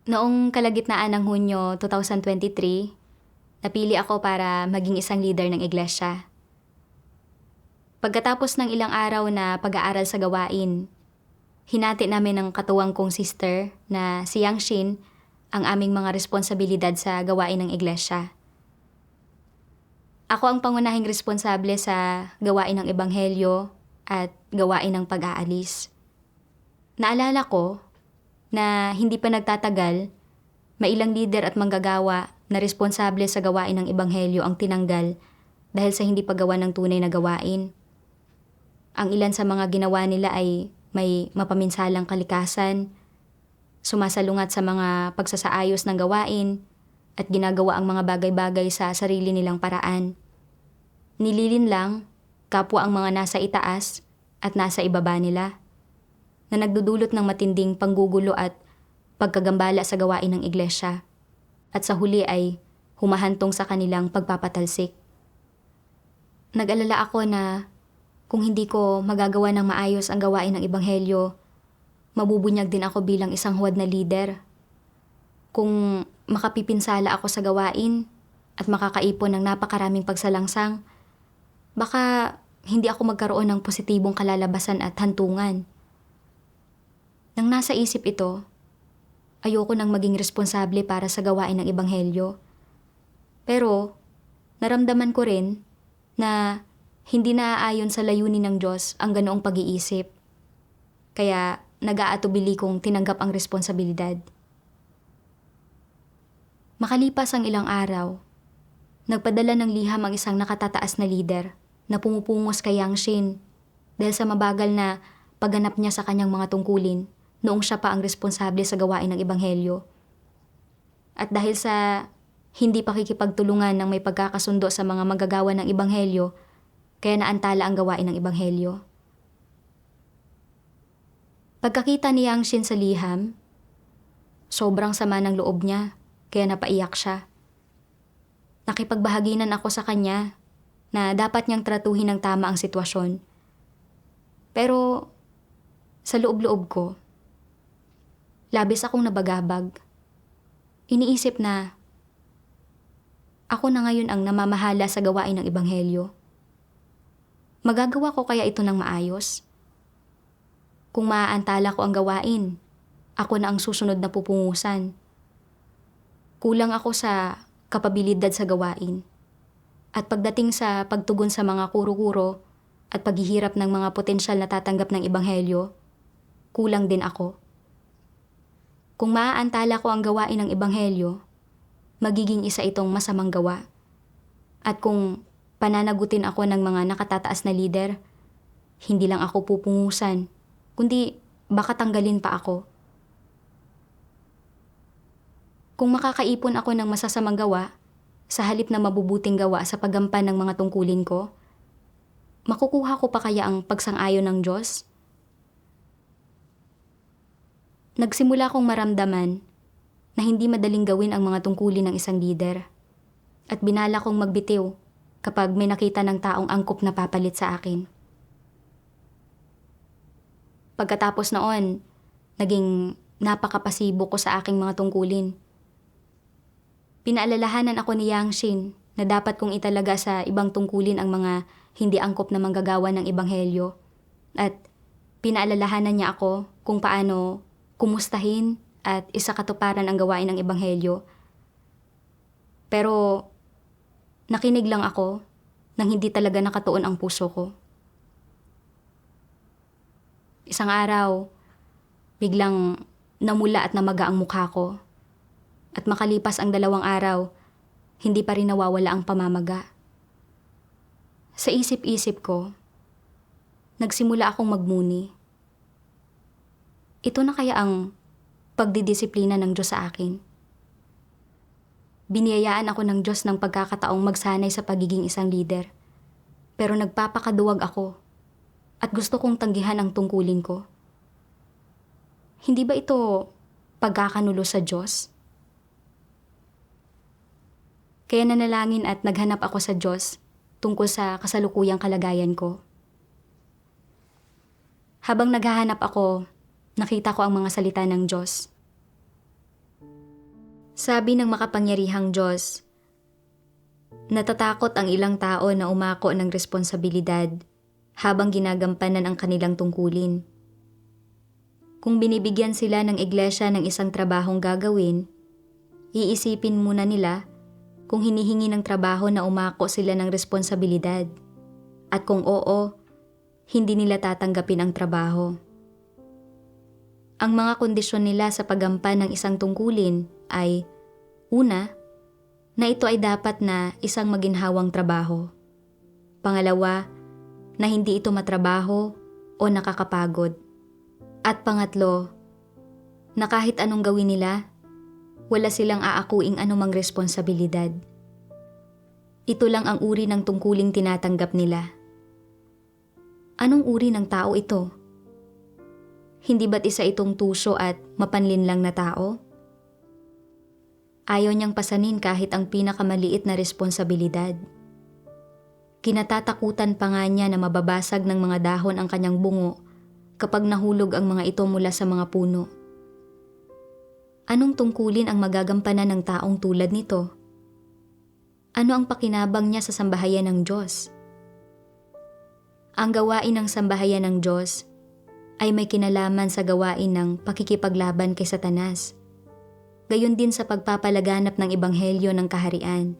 Noong kalagitnaan ng Hunyo 2023, napili ako para maging isang leader ng iglesia. Pagkatapos ng ilang araw na pag-aaral sa gawain, hinati namin ng katuwang kong sister na si Yang Shin ang aming mga responsibilidad sa gawain ng iglesia. Ako ang pangunahing responsable sa gawain ng ebanghelyo at gawain ng pag-aalis. Naalala ko na hindi pa nagtatagal, mailang lider at manggagawa na responsable sa gawain ng ebanghelyo ang tinanggal dahil sa hindi paggawa ng tunay na gawain. Ang ilan sa mga ginawa nila ay may mapaminsalang kalikasan, sumasalungat sa mga pagsasaayos ng gawain, at ginagawa ang mga bagay-bagay sa sarili nilang paraan. Nililin lang kapwa ang mga nasa itaas at nasa ibaba nila, na nagdudulot ng matinding panggugulo at pagkagambala sa gawain ng iglesia, at sa huli ay humahantong sa kanilang pagpapatalsik. Nag-alala ako na kung hindi ko magagawa ng maayos ang gawain ng ebanghelyo, mabubunyag din ako bilang isang huwad na lider. Kung makapipinsala ako sa gawain at makakaipon ng napakaraming pagsalangsang, baka hindi ako magkaroon ng positibong kalalabasan at hantungan. Nang nasa isip ito, ayoko nang maging responsable para sa gawain ng ebanghelyo. Pero naramdaman ko rin na hindi naaayon sa layunin ng Diyos ang ganoong pag-iisip. Kaya nag-aatubili kong tinanggap ang responsibilidad. Makalipas ang ilang araw, nagpadala ng liham ang isang nakatataas na lider na pumupungos kay Yang Shin dahil sa mabagal na pagganap niya sa kanyang mga tungkulin noong siya pa ang responsable sa gawain ng ebanghelyo. At dahil sa hindi pakikipagtulungan ng may pagkakasundo sa mga manggagawa ng ebanghelyo, kaya naantala ang gawain ng ebanghelyo. Pagkakita ni Yang Shin sa liham, sobrang sama ng loob niya, kaya napaiyak siya. Nakipagbahaginan ako sa kanya na dapat niyang tratuhin ng tama ang sitwasyon. Pero sa loob-loob ko, labis akong nabagabag. Iniisip na ako na ngayon ang namamahala sa gawain ng ebanghelyo. Magagawa ko kaya ito ng maayos? Kung maaantala ko ang gawain, ako na ang susunod na pupungusan. Kulang ako sa kapabilidad sa gawain. At pagdating sa pagtugon sa mga kuro-kuro at paghihirap ng mga potensyal na tatanggap ng ebanghelyo, kulang din ako. Kung maaantala ko ang gawain ng ebanghelyo, magiging isa itong masamang gawa. At kung pananagutin ako ng mga nakatataas na lider, hindi lang ako pupungusan, kundi baka tanggalin pa ako. Kung makakaipon ako ng masasamang gawa, sa halip na mabubuting gawa sa paggampan ng mga tungkulin ko, makukuha ko pa kaya ang pagsang-ayon ng Diyos? Nagsimula kong maramdaman na hindi madaling gawin ang mga tungkulin ng isang lider, at binala kong magbitiw kapag may nakita ng taong angkop na papalit sa akin. Pagkatapos noon, naging napakapasibo ko sa aking mga tungkulin. Pinaalalahanan ako ni Yang Shin na dapat kong italaga sa ibang tungkulin ang mga hindi angkop na manggagawa ng ebanghelyo, at pinaalalahanan niya ako kung paano kumustahin at isakatuparan ang gawain ng ebanghelyo. Pero nakinig lang ako nang hindi talaga nakatuon ang puso ko. Isang araw, biglang namula at namaga ang mukha ko. At makalipas ang 2 araw, hindi pa rin nawawala ang pamamaga. Sa isip-isip ko, nagsimula akong magmuni. Ito na kaya ang pagdidisiplina ng Diyos sa akin? Biniyayaan ako ng Diyos ng pagkakataong magsanay sa pagiging isang lider. Pero nagpapakaduwag ako at gusto kong tanggihan ang tungkulin ko. Hindi ba ito pagkakanulo sa Diyos? Kaya nanalangin at naghanap ako sa Diyos tungkol sa kasalukuyang kalagayan ko. Habang naghahanap ako, nakita ko ang mga salita ng Diyos. Sabi ng makapangyarihang Diyos, natatakot ang ilang tao na umako ng responsibilidad habang ginagampanan ang kanilang tungkulin. Kung binibigyan sila ng iglesia ng isang trabahong gagawin, iisipin muna nila kung hinihingi ng trabaho na umako sila ng responsibilidad. At kung oo, hindi nila tatanggapin ang trabaho. Ang mga kondisyon nila sa paggampan ng isang tungkulin ay, una, na ito ay dapat na isang maginhawang trabaho. Pangalawa, na hindi ito matrabaho o nakakapagod. At pangatlo, na kahit anong gawin nila, wala silang aakuing anumang responsibilidad. Ito lang ang uri ng tungkuling tinatanggap nila. Anong uri ng tao ito? Hindi ba't isa itong tuso at mapanlinlang na tao? Ayaw niyang pasanin kahit ang pinakamaliit na responsibilidad. Kinatatakutan pa nga niya na mababasag ng mga dahon ang kanyang bungo kapag nahulog ang mga ito mula sa mga puno. Anong tungkulin ang magagampanan ng taong tulad nito? Ano ang pakinabang niya sa sambahayan ng Diyos? Ang gawain ng sambahayan ng Diyos ay may kinalaman sa gawain ng pakikipaglaban kay Satanas, gayon din sa pagpapalaganap ng ebanghelyo ng kaharian.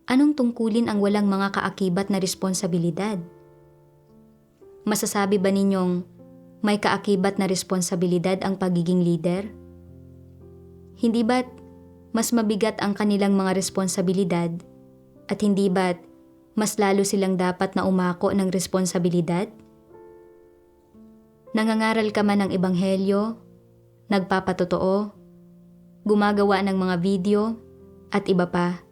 Anong tungkulin ang walang mga kaakibat na responsibilidad? Masasabi ba ninyong may kaakibat na responsibilidad ang pagiging leader? Hindi ba't mas mabigat ang kanilang mga responsibilidad at hindi ba't mas lalo silang dapat na umako ng responsibilidad? Nangangaral ka man ng ebanghelyo, nagpapatotoo, gumagawa ng mga video, at iba pa.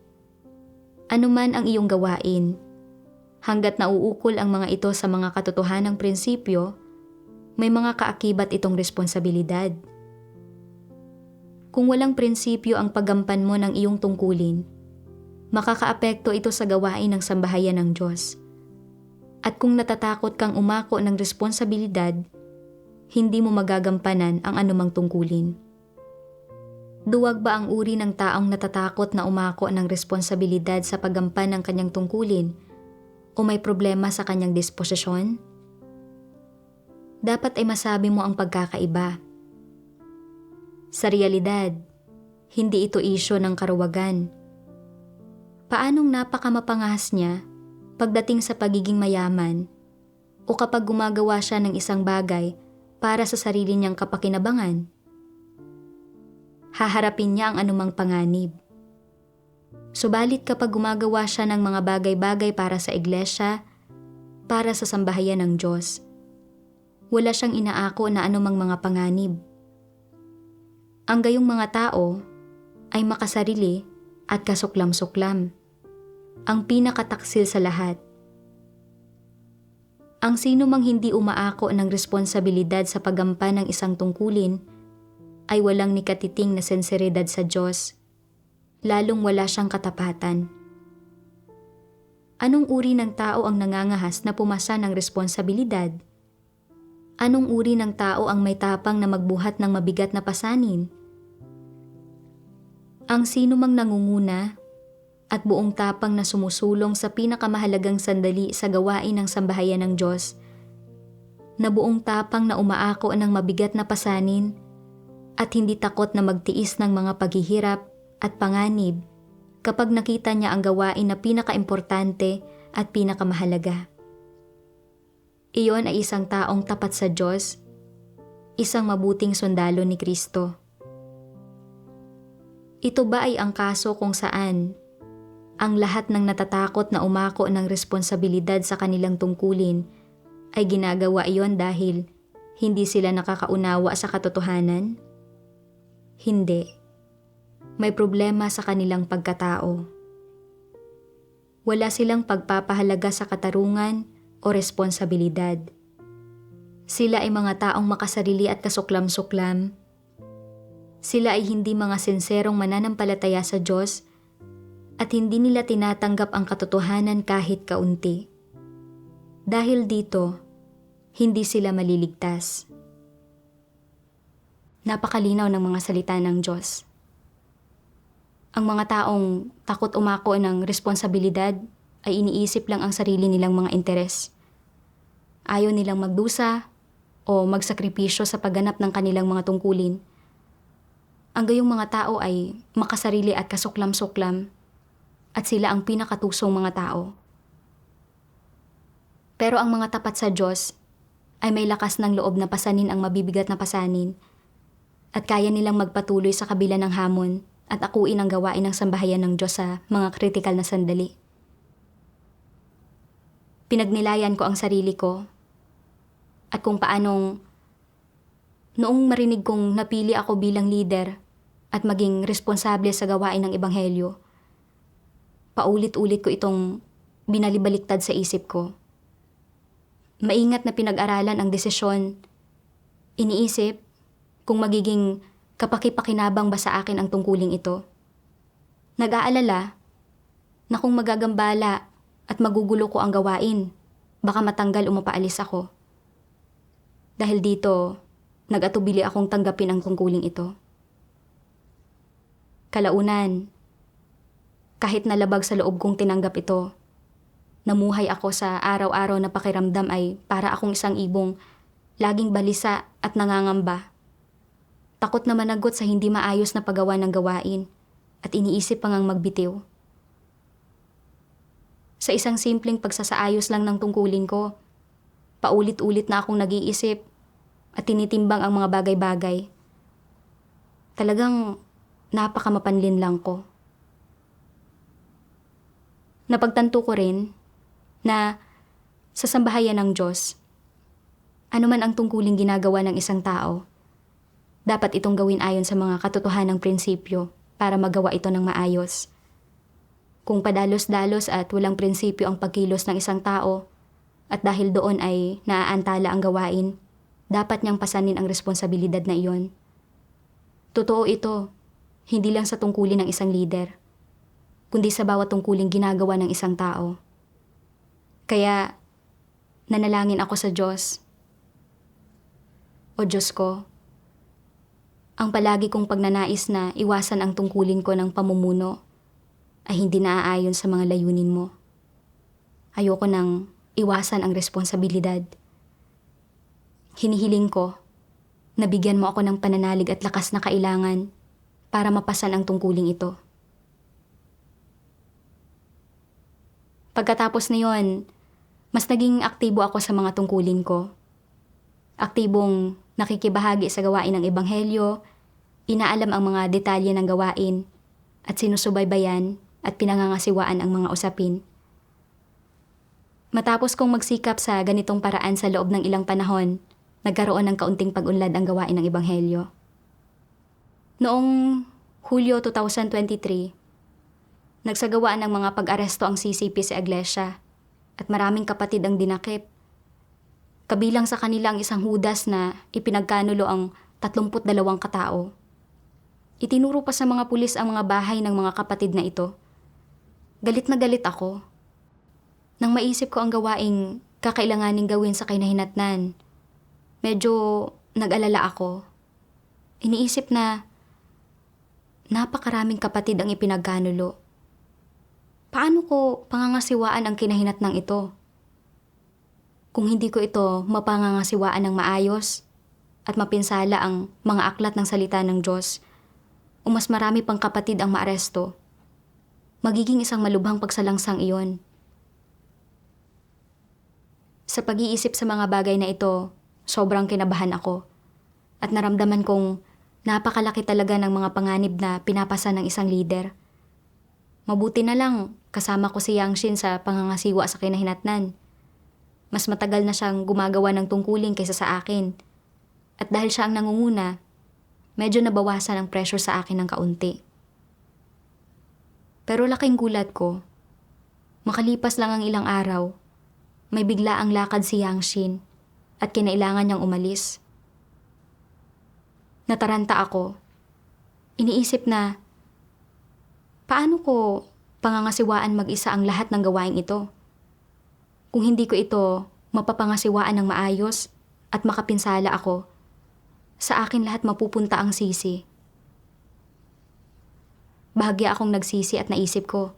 Ano man ang iyong gawain, hanggat nauukol ang mga ito sa mga katotohanang prinsipyo, may mga kaakibat itong responsibilidad. Kung walang prinsipyo ang paggampan mo ng iyong tungkulin, makakaapekto ito sa gawain ng sambahayan ng Diyos. At kung natatakot kang umako ng responsibilidad, hindi mo magagampanan ang anumang tungkulin. Duwag ba ang uri ng taong natatakot na umako ng responsibilidad sa paggampan ng kanyang tungkulin o may problema sa kanyang disposisyon? Dapat ay masabi mo ang pagkakaiba. Sa realidad, hindi ito isyo ng karuwagan. Paanong napakamapangahas niya pagdating sa pagiging mayaman o kapag gumagawa siya ng isang bagay para sa sarili niyang kapakinabangan? Haharapin niya ang anumang panganib. Subalit kapag gumagawa siya ng mga bagay-bagay para sa iglesia, para sa sambahayan ng Diyos, wala siyang inaako na anumang mga panganib. Ang gayong mga tao ay makasarili at kasuklam-suklam, ang pinakataksil sa lahat. Ang sino mang hindi umaako ng responsibilidad sa paggampan ng isang tungkulin ay walang nikatiting na senseridad sa Diyos, lalong wala siyang katapatan. Anong uri ng tao ang nangangahas na pumasa ng responsibilidad? Anong uri ng tao ang may tapang na magbuhat ng mabigat na pasanin? Ang sino mang nangunguna at buong tapang na sumusulong sa pinakamahalagang sandali sa gawain ng sambahayan ng Diyos, na buong tapang na umaako ng mabigat na pasanin at hindi takot na magtiis ng mga paghihirap at panganib kapag nakita niya ang gawain na pinakaimportante at pinakamahalaga. Iyon ay isang taong tapat sa Diyos, isang mabuting sundalo ni Kristo. Ito ba ay ang kaso kung saan ang lahat ng natatakot na umako ng responsibilidad sa kanilang tungkulin ay ginagawa iyon dahil hindi sila nakakaunawa sa katotohanan? Hindi. May problema sa kanilang pagkatao. Wala silang pagpapahalaga sa katarungan o responsibilidad. Sila ay mga taong makasarili at kasuklam-suklam. Sila ay hindi mga sinserong mananampalataya sa Diyos at hindi nila tinatanggap ang katotohanan kahit kaunti. Dahil dito, hindi sila maliligtas. Napakalinaw ng mga salita ng Diyos. Ang mga taong takot umako ng responsibilidad ay iniisip lang ang sarili nilang mga interes. Ayaw nilang magdusa o magsakripisyo sa pagganap ng kanilang mga tungkulin. Ang gayong mga tao ay makasarili at kasuklam-suklam at sila ang pinakatusong mga tao. Pero ang mga tapat sa Diyos ay may lakas ng loob na pasanin ang mabibigat na pasanin at kaya nilang magpatuloy sa kabila ng hamon at akuin ang gawain ng sambahayan ng Diyos sa mga kritikal na sandali. Pinagnilayan ko ang sarili ko at kung paanong noong marinig kong napili ako bilang leader at maging responsable sa gawain ng Ebanghelyo, paulit-ulit ko itong binalibaliktad sa isip ko. Maingat na pinag-aralan ang desisyon. Iniisip kung magiging kapaki-pakinabang ba sa akin ang tungkuling ito. Nag-aalala na kung magagambala at magugulo ko ang gawain, baka matanggal o mapaalis ako. Dahil dito, nag-atubili akong tanggapin ang tungkuling ito. Kalaunan, kahit nalabag sa loob kong tinanggap ito, namuhay ako sa araw-araw na pakiramdam ay para akong isang ibong laging balisa at nangangamba. Takot na managot sa hindi maayos na paggawa ng gawain at iniisip pang ang magbitiw. Sa isang simpleng pagsasaayos lang ng tungkulin ko, paulit-ulit na akong nag-iisip at tinitimbang ang mga bagay-bagay. Talagang napakamapanlin lang ko. Napagtanto ko rin na sa sambahayan ng Diyos, anuman ang tungkuling ginagawa ng isang tao, dapat itong gawin ayon sa mga katotohanang prinsipyo para magawa ito ng maayos. Kung padalos-dalos at walang prinsipyo ang pagkilos ng isang tao at dahil doon ay naaantala ang gawain, dapat niyang pasanin ang responsibilidad na iyon. Totoo ito, hindi lang sa tungkulin ng isang leader, kundi sa bawat tungkuling ginagawa ng isang tao. Kaya, nanalangin ako sa Diyos. O Diyos ko, ang palagi kong pagnanais na iwasan ang tungkulin ko ng pamumuno ay hindi naaayon sa mga layunin mo. Ayoko nang iwasan ang responsibilidad. Hinihiling ko na bigyan mo ako ng pananalig at lakas na kailangan para mapasan ang tungkuling ito. Pagkatapos na yon, mas naging aktibo ako sa mga tungkulin ko. Aktibong nakikibahagi sa gawain ng Ebanghelyo, inaalam ang mga detalye ng gawain, at sinusubaybayan at pinangangasiwaan ang mga usapin. Matapos kong magsikap sa ganitong paraan sa loob ng ilang panahon, nagkaroon ng kaunting pag-unlad ang gawain ng Ebanghelyo. Noong Hulyo 2023, nagsagawa ng mga pag-aresto ang CCP sa iglesia at maraming kapatid ang dinakip. Kabilang sa kanila ang isang Judas na ipinagkanulo ang 32 katao. Itinuro pa sa mga pulis ang mga bahay ng mga kapatid na ito. Galit na galit ako. Nang maisip ko ang gawaing kakailanganing gawin sa kinahinatnan, medyo nag-alala ako. Iniisip na napakaraming kapatid ang ipinagkanulo. Paano ko pangangasiwaan ang kinahinatnang ito? Kung hindi ko ito mapangangasiwaan ng maayos at mapinsala ang mga aklat ng salita ng Diyos, o mas marami pang kapatid ang maaresto, magiging isang malubhang pagsalangsang iyon. Sa pag-iisip sa mga bagay na ito, sobrang kinabahan ako at naramdaman kong napakalaki talaga ng mga panganib na pinapasa ng isang leader. Mabuti na lang kasama ko si Yang Shin sa pangangasiwa sa kinahinatnan. Mas matagal na siyang gumagawa ng tungkulin kaysa sa akin. At dahil siya ang nangunguna, medyo nabawasan ang pressure sa akin ng kaunti. Pero laking gulat ko, makalipas lang ang ilang araw, may bigla ang lakad si Yang Shin at kinailangan niyang umalis. Nataranta ako. Iniisip na, paano ko pangangasiwaan mag-isa ang lahat ng gawain ito? Kung hindi ko ito mapapangasiwaan ng maayos at makapinsala ako, sa akin lahat mapupunta ang sisi. bahagya akong nagsisi at naisip ko,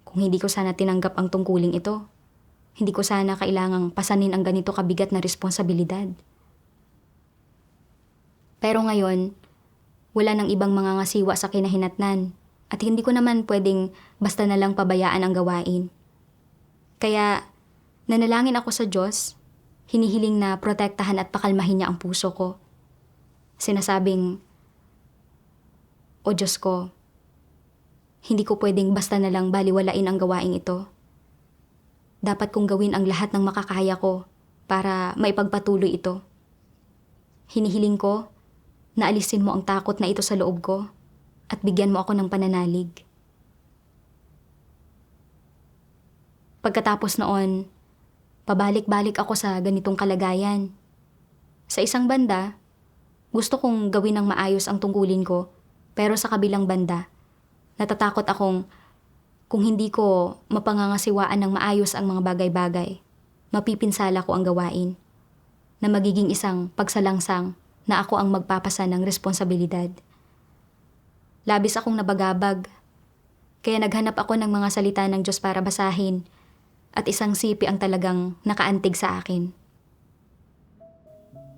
kung hindi ko sana tinanggap ang tungkuling ito, hindi ko sana kailangang pasanin ang ganito kabigat na responsibilidad. Pero ngayon, wala nang ibang mga ngasiwa sa kinahinatnan at hindi ko naman pwedeng basta na lang pabayaan ang gawain. Kaya nanalangin ako sa Diyos, hinihiling na protektahan at pakalmahin niya ang puso ko. Sinasabing, O Diyos ko, hindi ko pwedeng basta na lang baliwalain ang gawaing ito. Dapat kong gawin ang lahat ng makakaya ko para maipagpatuloy ito. Hinihiling ko na alisin mo ang takot na ito sa loob ko at bigyan mo ako ng pananalig. Pagkatapos noon, pabalik-balik ako sa ganitong kalagayan. Sa isang banda, gusto kong gawin ng maayos ang tungkulin ko, pero sa kabilang banda, natatakot akong kung hindi ko mapangangasiwaan ng maayos ang mga bagay-bagay, mapipinsala ko ang gawain, na magiging isang pagsalangsang na ako ang magpapasa ng responsibilidad. Labis akong nabagabag, kaya naghanap ako ng mga salita ng Diyos para basahin at isang sipi ang talagang nakaantig sa akin.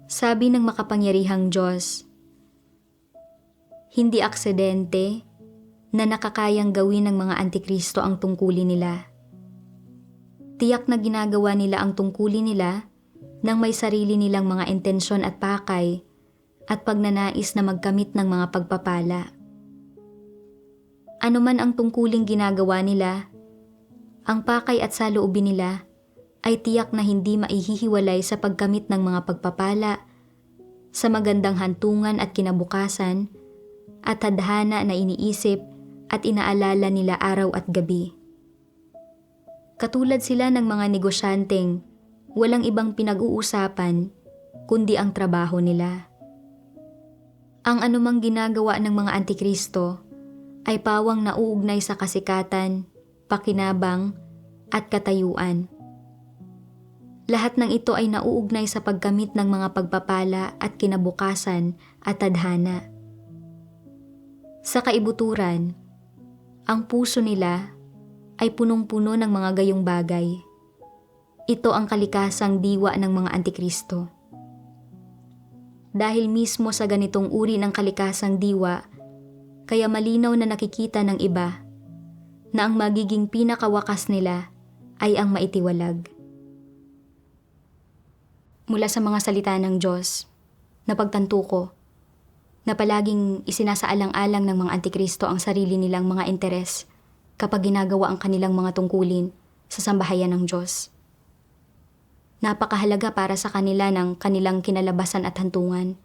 Sabi ng makapangyarihang Diyos, hindi aksidente na nakakayang gawin ng mga antikristo ang tungkulin nila. Tiyak na ginagawa nila ang tungkulin nila nang may sarili nilang mga intensyon at pakay at pagnanais na magkamit ng mga pagpapala. Ano man ang tungkuling ginagawa nila, ang pakay at saloobin nila ay tiyak na hindi maihihiwalay sa pagkamit ng mga pagpapala, sa magandang hantungan at kinabukasan, at tadhana na iniisip at inaalala nila araw at gabi. Katulad sila ng mga negosyanteng walang ibang pinag-uusapan kundi ang trabaho nila. Ang anumang ginagawa ng mga antikristo ay pawang nauugnay sa kasikatan, pakinabang, at katayuan. Lahat ng ito ay nauugnay sa pagkamit ng mga pagpapala at kinabukasan at tadhana. Sa kaibuturan, ang puso nila ay punong-puno ng mga gayong bagay. Ito ang kalikasang diwa ng mga antikristo. Dahil mismo sa ganitong uri ng kalikasang diwa, kaya malinaw na nakikita ng iba na ang magiging pinakawakas nila ay ang maitiwalag. Mula sa mga salita ng Diyos, napagtanto ko na palaging isinasaalang-alang ng mga antikristo ang sarili nilang mga interes kapag ginagawa ang kanilang mga tungkulin sa sambahayan ng Diyos. Napakahalaga para sa kanila ng kanilang kinalabasan at hantungan.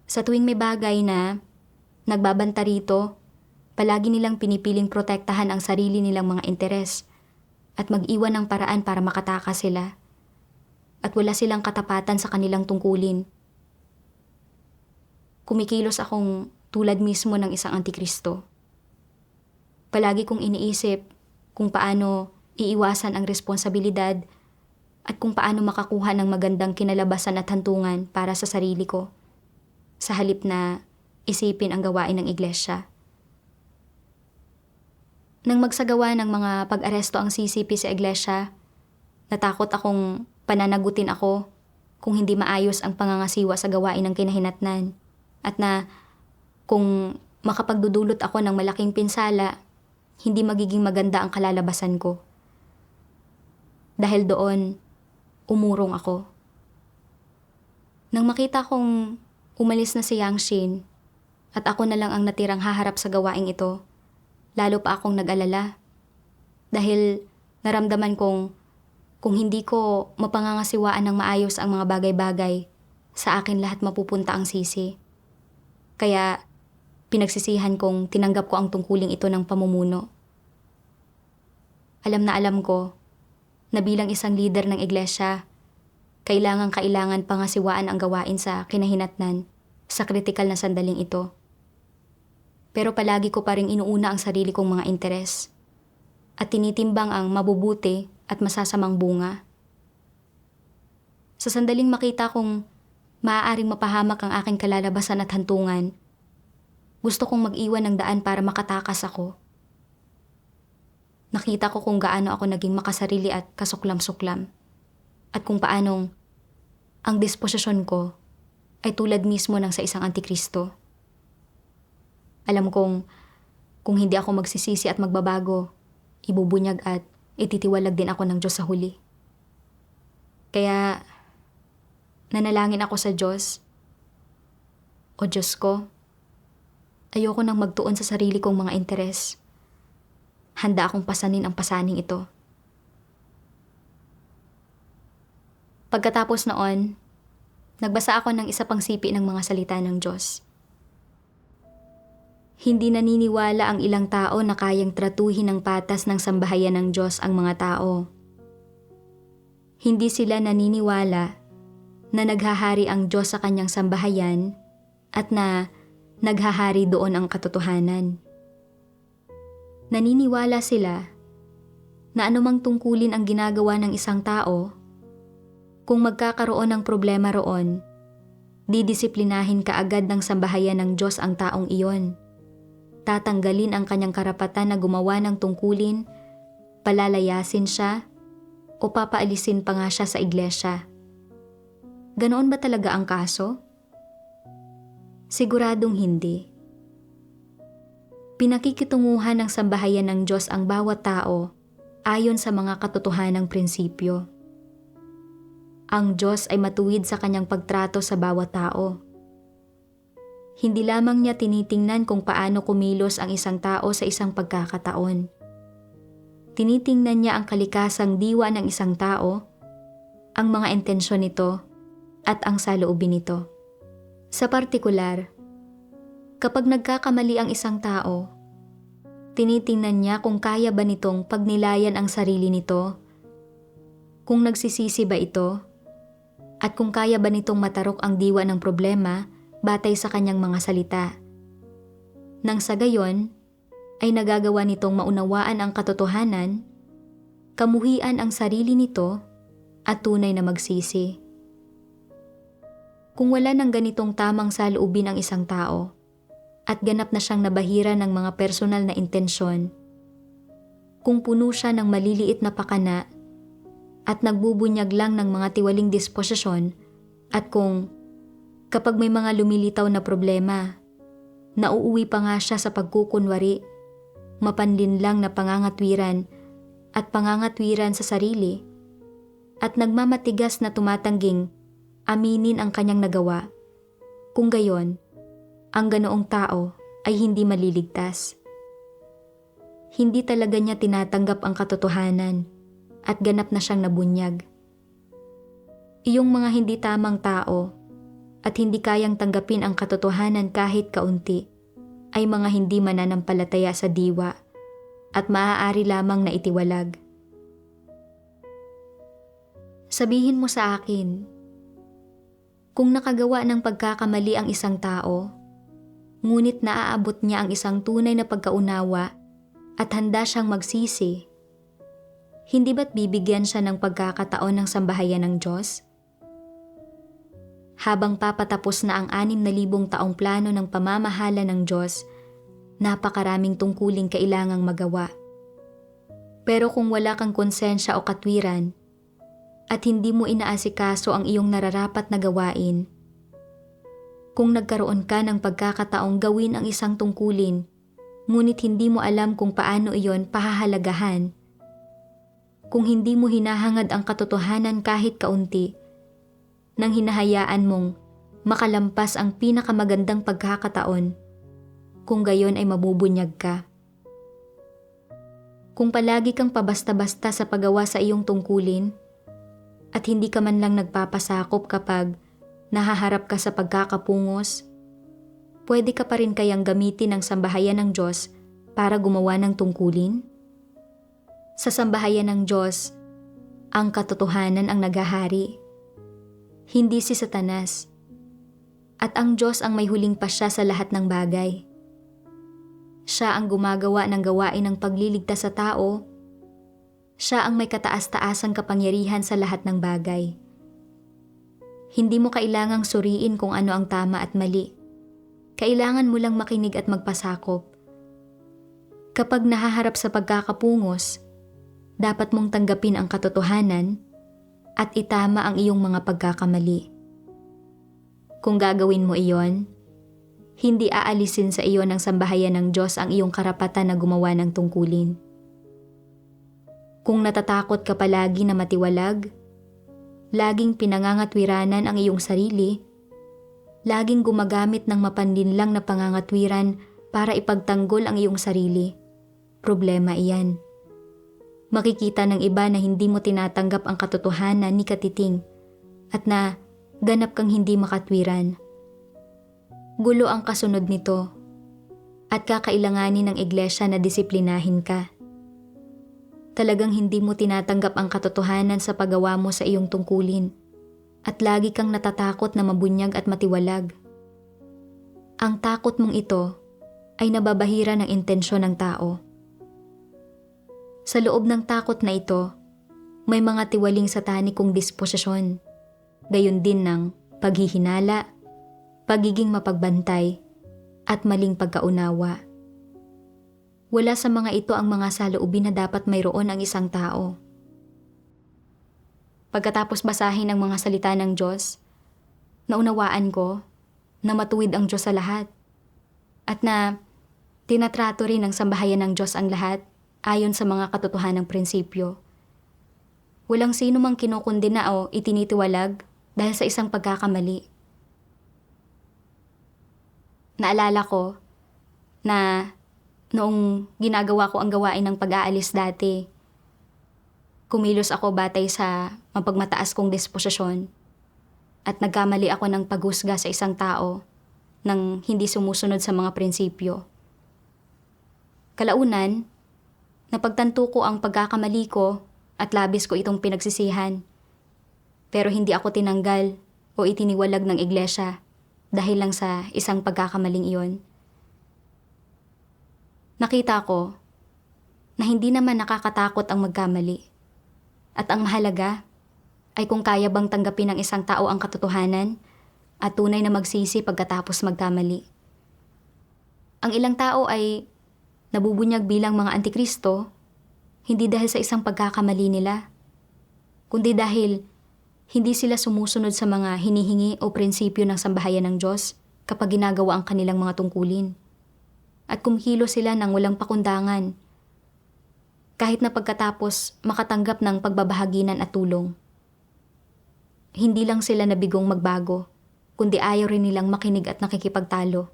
Sa tuwing may bagay na nagbabanta rito, palagi nilang pinipiling protektahan ang sarili nilang mga interes at mag-iwan ng paraan para makatakas sila. At wala silang katapatan sa kanilang tungkulin. Kumikilos akong tulad mismo ng isang antikristo. Palagi kong iniisip kung paano iiwasan ang responsibilidad at kung paano makakuha ng magandang kinalabasan at hantungan para sa sarili ko, sa halip na isipin ang gawain ng iglesia. Nang magsagawa ng mga pag-aresto ang CCP sa iglesia, natakot akong pananagutin ako kung hindi maayos ang pangangasiwa sa gawain ng kinahinatnan at na kung makapagdudulot ako ng malaking pinsala, hindi magiging maganda ang kalalabasan ko. Dahil doon, umurong ako. Nang makita kong umalis na si Yang Shin at ako na lang ang natirang haharap sa gawaing ito, lalo pa akong nag-alala. Dahil naramdaman kong kung hindi ko mapangangasiwaan ng maayos ang mga bagay-bagay, sa akin lahat mapupunta ang sisi. Kaya pinagsisihan kong tinanggap ko ang tungkuling ito ng pamumuno. Alam na alam ko na bilang isang leader ng iglesia, kailangan pangasiwaan ang gawain sa kinahinatnan sa kritikal na sandaling ito. Pero palagi ko pa rin inuuna ang sarili kong mga interes at tinitimbang ang mabubuti at masasamang bunga. Sa sandaling makita kong maaaring mapahamak ang aking kalalabasan at hantungan, gusto kong mag-iwan ng daan para makatakas ako. Nakita ko kung gaano ako naging makasarili at kasuklam-suklam. At kung paanong ang disposisyon ko ay tulad mismo ng sa isang antikristo. Alam kong kung hindi ako magsisisi at magbabago, ibubunyag at ititiwalag din ako ng Diyos sa huli. Kaya nanalangin ako sa Diyos. O Diyos ko, ayoko nang magtuon sa sarili kong mga interes. Handa akong pasanin ang pasaning ito. Pagkatapos noon, nagbasa ako ng isa pang sipi ng mga salita ng Diyos. Hindi naniniwala ang ilang tao na kayang tratuhin ng patas ng sambahayan ng Diyos ang mga tao. Hindi sila naniniwala na naghahari ang Diyos sa kanyang sambahayan at na naghahari doon ang katotohanan. Naniniwala sila na anumang tungkulin ang ginagawa ng isang tao, kung magkakaroon ng problema roon, didisiplinahin kaagad ng sambahayan ng Diyos ang taong iyon. Tatanggalin ang kanyang karapatan na gumawa ng tungkulin, palalayasin siya, o papaalisin pa nga siya sa iglesia. Ganoon ba talaga ang kaso? Siguradong hindi. Pinakikitunguhan ng sambahayan ng Diyos ang bawat tao ayon sa mga katotohanang prinsipyo. Ang Diyos ay matuwid sa kanyang pagtrato sa bawat tao. Hindi lamang niya tinitingnan kung paano kumilos ang isang tao sa isang pagkakataon. Tinitingnan niya ang kalikasang diwa ng isang tao, ang mga intensyon nito, at ang saloobin nito. Sa partikular, kapag nagkakamali ang isang tao, tinitingnan niya kung kaya ba nitong pagnilayan ang sarili nito, kung nagsisisi ba ito, at kung kaya ba nitong matarok ang diwa ng problema batay sa kanyang mga salita. Nang sa gayon, ay nagagawa nitong maunawaan ang katotohanan, kamuhian ang sarili nito, at tunay na magsisi. Kung wala ng ganitong tamang saloobin ang isang tao, at ganap na siyang nabahira ng mga personal na intensyon, kung puno siya ng maliliit na pakana, at nagbubunyag lang ng mga tiwaling disposisyon, at kung kapag may mga lumilitaw na problema, nauuwi pa nga siya sa pagkukunwari, mapanlinlang na pangangatwiran at pangangatwiran sa sarili, at nagmamatigas na tumatangging aminin ang kanyang nagawa, kung gayon, ang ganoong tao ay hindi maliligtas. Hindi talaga niya tinatanggap ang katotohanan at ganap na siyang nabunyag. Iyong mga hindi tamang tao at hindi kayang tanggapin ang katotohanan kahit kaunti ay mga hindi mananampalataya sa diwa at maaari lamang na itiwalag. Sabihin mo sa akin, kung nakagawa ng pagkakamali ang isang tao, ngunit naaabot niya ang isang tunay na pagkaunawa at handa siyang magsisi, hindi ba't bibigyan siya ng pagkakataon ng sambahayan ng Diyos? Habang papatapos na ang 6,000 taong plano ng pamamahala ng Diyos, napakaraming tungkuling kailangang magawa. Pero kung wala kang konsensya o katwiran, at hindi mo inaasikaso ang iyong nararapat na gawain, kung nagkaroon ka ng pagkakataong gawin ang isang tungkulin, ngunit hindi mo alam kung paano iyon pahahalagahan, kung hindi mo hinahangad ang katotohanan kahit kaunti, nang hinahayaan mong makalampas ang pinakamagandang pagkakataon, kung gayon ay mabubunyag ka. Kung palagi kang pabasta-basta sa paggawa sa iyong tungkulin, at hindi ka man lang nagpapasakop kapag nahaharap ka sa pagkakapungos, pwede ka pa rin kayang gamitin ang sambahayan ng Diyos para gumawa ng tungkulin? Sa sambahayan ng Diyos, ang katotohanan ang naghahari, hindi si Satanas, at ang Diyos ang may huling pasya sa lahat ng bagay. Siya ang gumagawa ng gawain ng pagliligtas sa tao. Siya ang may kataas-taasang kapangyarihan sa lahat ng bagay. Hindi mo kailangang suriin kung ano ang tama at mali. Kailangan mo lang makinig at magpasakop. Kapag nahaharap sa pagkakapungos, dapat mong tanggapin ang katotohanan at itama ang iyong mga pagkakamali. Kung gagawin mo iyon, hindi aalisin sa iyo ng sambahayan ng Diyos ang iyong karapatan na gumawa ng tungkulin. Kung natatakot ka palagi na matiwalag, laging pinangangatwiranan ang iyong sarili, laging gumagamit ng mapanlinlang na pangangatwiran para ipagtanggol ang iyong sarili, problema iyan. Makikita ng iba na hindi mo tinatanggap ang katotohanan ni Katiting at na ganap kang hindi makatwiran. Gulo ang kasunod nito at kakailanganin ng iglesia na disiplinahin ka. Talagang hindi mo tinatanggap ang katotohanan sa paggawa mo sa iyong tungkulin at lagi kang natatakot na mabunyag at matiwalag. Ang takot mong ito ay nababahira ng intensyon ng tao. Sa loob ng takot na ito, may mga tiwaling satanikong disposisyon, gayon din ng paghihinala, pagiging mapagbantay, at maling pagkaunawa. Wala sa mga ito ang mga saloobin na dapat mayroon ang isang tao. Pagkatapos basahin ang mga salita ng Diyos, naunawaan ko na matuwid ang Diyos sa lahat at na tinatrato rin ng sambahayan ng Diyos ang lahat ayon sa mga katotohanang prinsipyo. Walang sino mang kinukundina o itinitiwalag dahil sa isang pagkakamali. Naalala ko na noong ginagawa ko ang gawain ng pag-aalis dati, kumilos ako batay sa mapagmataas kong disposisyon at nagkamali ako ng paghusga sa isang tao nang hindi sumusunod sa mga prinsipyo. Kalaunan, napagtanto ko ang pagkakamali ko at labis ko itong pinagsisihan. Pero hindi ako tinanggal o itiniwalag ng iglesia dahil lang sa isang pagkakamaling iyon. Nakita ko na hindi naman nakakatakot ang magkamali. At ang mahalaga ay kung kaya bang tanggapin ng isang tao ang katotohanan at tunay na magsisi pagkatapos magkamali. Ang ilang tao ay nabubunyag bilang mga antikristo, hindi dahil sa isang pagkakamali nila, kundi dahil hindi sila sumusunod sa mga hinihingi o prinsipyo ng sambahayan ng Diyos kapag ginagawa ang kanilang mga tungkulin. At kumikilos sila ng walang pakundangan, kahit na pagkatapos makatanggap ng pagbabahaginan at tulong. Hindi lang sila nabigong magbago, kundi ayaw rin nilang makinig at nakikipagtalo.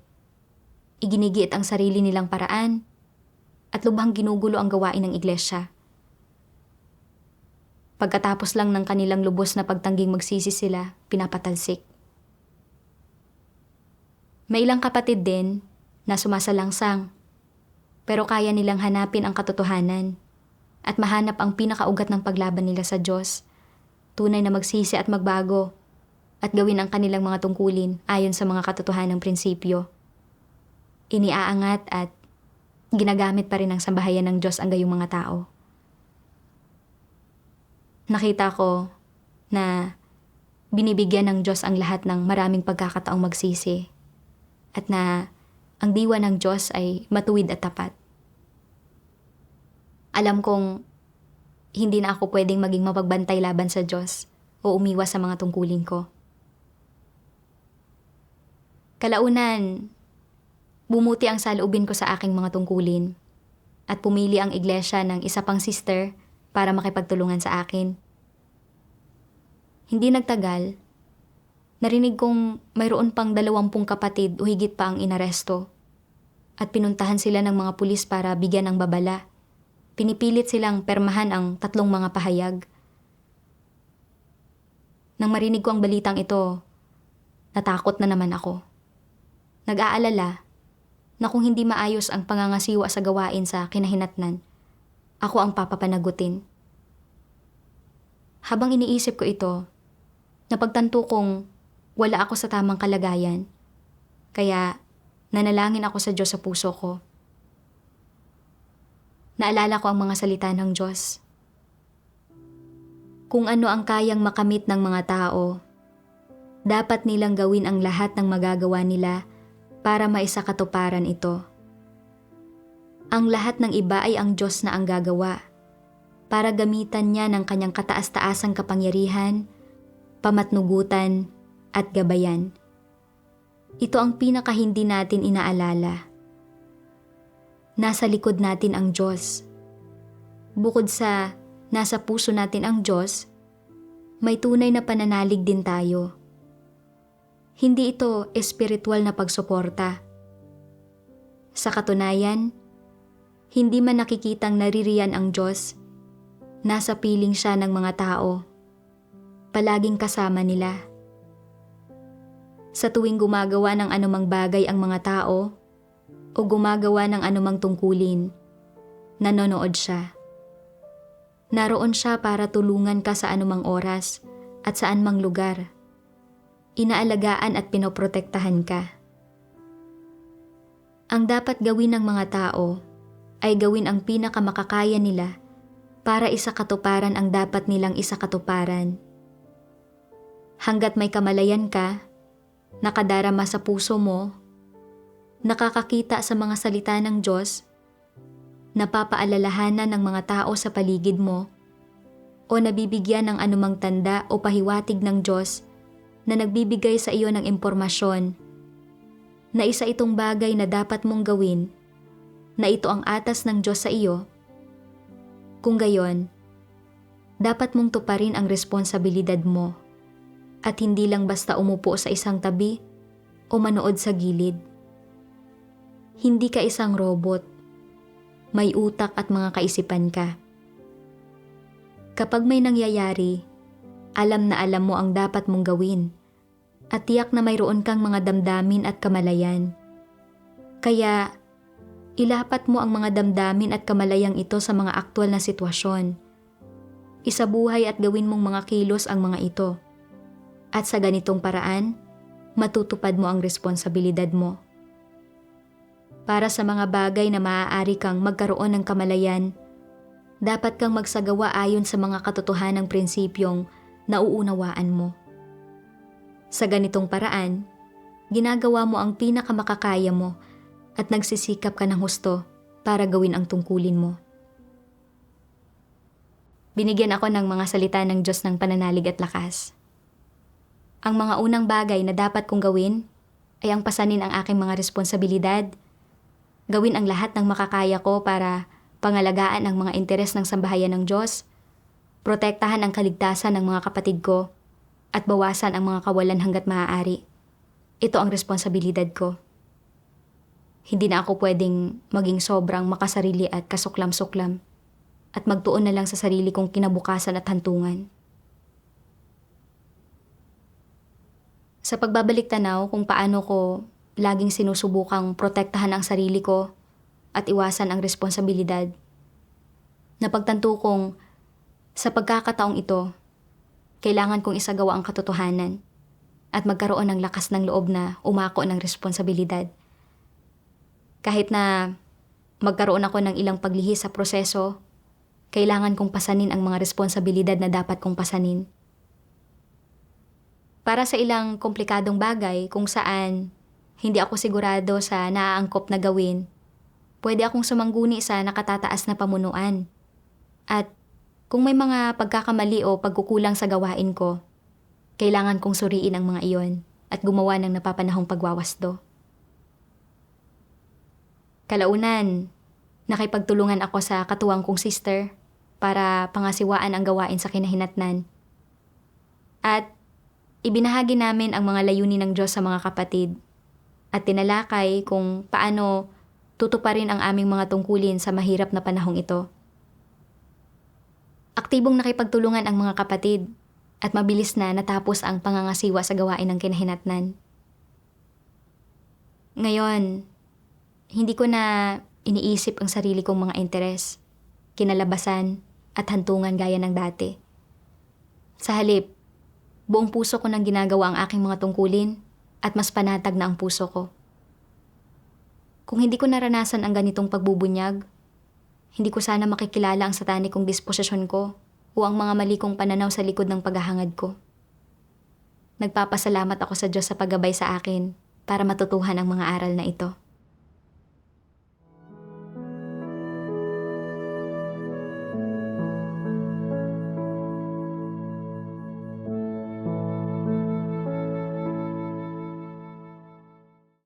Iginigiit ang sarili nilang paraan, at lubhang ginugulo ang gawain ng iglesia. Pagkatapos lang ng kanilang lubos na pagtangging magsisi sila, pinapatalsik. May ilang kapatid din na sumasalangsang, pero kaya nilang hanapin ang katotohanan at mahanap ang pinakaugat ng paglaban nila sa Diyos, tunay na magsisi at magbago, at gawin ang kanilang mga tungkulin ayon sa mga katotohanang prinsipyo. Iniaangat at ginagamit pa rin ng sambahayan ng Diyos ang gayong mga tao. Nakita ko na binibigyan ng Diyos ang lahat ng maraming pagkakataong magsisi at na ang diwa ng Diyos ay matuwid at tapat. Alam kong hindi na ako pwedeng maging mapagbantay laban sa Diyos o umiwas sa mga tungkulin ko. Kalaunan, bumuti ang saloobin ko sa aking mga tungkulin at pumili ang iglesia ng isa pang sister para makipagtulungan sa akin. Hindi nagtagal, narinig kong mayroon pang 20 kapatid o higit pa ang inaresto at pinuntahan sila ng mga pulis para bigyan ng babala. Pinipilit silang permahan ang 3 mga pahayag. Nang marinig ko ang balitang ito, natakot na naman ako. Nag-aalala na kung hindi maayos ang pangangasiwa sa gawain sa kinahinatnan, ako ang papapanagutin. Habang iniisip ko ito, napagtanto kong wala ako sa tamang kalagayan, kaya nanalangin ako sa Diyos sa puso ko. Naalala ko ang mga salita ng Diyos. Kung ano ang kayang makamit ng mga tao, dapat nilang gawin ang lahat ng magagawa nila para maisakatuparan ito. Ang lahat ng iba ay ang Diyos na ang gagawa para gamitan niya ng kanyang kataas-taasang kapangyarihan, pamatnugutan at gabayan. Ito ang pinaka hindi natin inaalala. Nasa likod natin ang Diyos. Bukod sa nasa puso natin ang Diyos, may tunay na pananalig din tayo. Hindi ito espiritual na pagsuporta. Sa katunayan, hindi man nakikitang naririyan ang Diyos, nasa piling siya ng mga tao. Palaging kasama nila. Sa tuwing gumagawa ng anumang bagay ang mga tao o gumagawa ng anumang tungkulin, nanonood siya. Naroon siya para tulungan ka sa anumang oras at saan mang lugar. Inaalagaan at pinoprotektahan ka. Ang dapat gawin ng mga tao ay gawin ang pinakamakakaya nila para isakatuparan ang dapat nilang isakatuparan. Hanggat may kamalayan ka, nakadarama sa puso mo, nakakakita sa mga salita ng Diyos, napapaalalahanan ng mga tao sa paligid mo, o nabibigyan ng anumang tanda o pahiwatig ng Diyos na nagbibigay sa iyo ng impormasyon na isa itong bagay na dapat mong gawin, na ito ang atas ng Diyos sa iyo, kung gayon, dapat mong tuparin ang responsibilidad mo at hindi lang basta umupo sa isang tabi o manood sa gilid. Hindi ka isang robot. May utak at mga kaisipan ka. Kapag may nangyayari, alam na alam mo ang dapat mong gawin at tiyak na mayroon kang mga damdamin at kamalayan. Kaya, ilapat mo ang mga damdamin at kamalayang ito sa mga aktwal na sitwasyon. Isabuhay at gawin mong mga kilos ang mga ito. At sa ganitong paraan, matutupad mo ang responsibilidad mo. Para sa mga bagay na maaari kang magkaroon ng kamalayan, dapat kang magsagawa ayon sa mga katotohanang prinsipyong nauunawaan mo. Sa ganitong paraan, ginagawa mo ang pinakamakakaya mo at nagsisikap ka ng husto para gawin ang tungkulin mo. Binigyan ako ng mga salita ng Diyos ng pananalig at lakas. Ang mga unang bagay na dapat kong gawin ay ang pasanin ang aking mga responsibilidad, gawin ang lahat ng makakaya ko para pangalagaan ang mga interes ng sambahayan ng Diyos, protektahan ang kaligtasan ng mga kapatid ko, at bawasan ang mga kawalan hanggat maaari. Ito ang responsibilidad ko. Hindi na ako pwedeng maging sobrang makasarili at kasuklam-suklam at magtuon na lang sa sarili kong kinabukasan at hantungan. Sa pagbabalik tanaw kung paano ko laging sinusubukang protektahan ang sarili ko at iwasan ang responsibilidad, napagtanto kong sa pagkakataong ito, kailangan kong isagawa ang katotohanan at magkaroon ng lakas ng loob na umako ng responsibilidad. Kahit na magkaroon ako ng ilang paglihis sa proseso, kailangan kong pasanin ang mga responsibilidad na dapat kong pasanin. Para sa ilang komplikadong bagay kung saan hindi ako sigurado sa naaangkop na gawin, pwede akong sumangguni sa nakatataas na pamunuan. At kung may mga pagkakamali o pagkukulang sa gawain ko, kailangan kong suriin ang mga iyon at gumawa ng napapanahong pagwawasdo. Kalaunan, nakipagtulungan ako sa katuwang kong sister para pangasiwaan ang gawain sa kinahinatnan. At ibinahagi namin ang mga layunin ng Diyos sa mga kapatid at tinalakay kung paano tutuparin ang aming mga tungkulin sa mahirap na panahong ito. Aktibong nakipagtulungan ang mga kapatid at mabilis na natapos ang pangangasiwa sa gawain ng kinahinatnan. Ngayon, hindi ko na iniisip ang sarili kong mga interes, kinalabasan at hantungan gaya ng dati. Sa halip, buong puso ko nang ginagawa ang aking mga tungkulin at mas panatag na ang puso ko. Kung hindi ko naranasan ang ganitong pagbubunyag, hindi ko sana makikilala ang satanikong disposisyon ko o ang mga mali kong pananaw sa likod ng paghahangad ko. Nagpapasalamat ako sa Diyos sa paggabay sa akin para matutuhan ang mga aral na ito.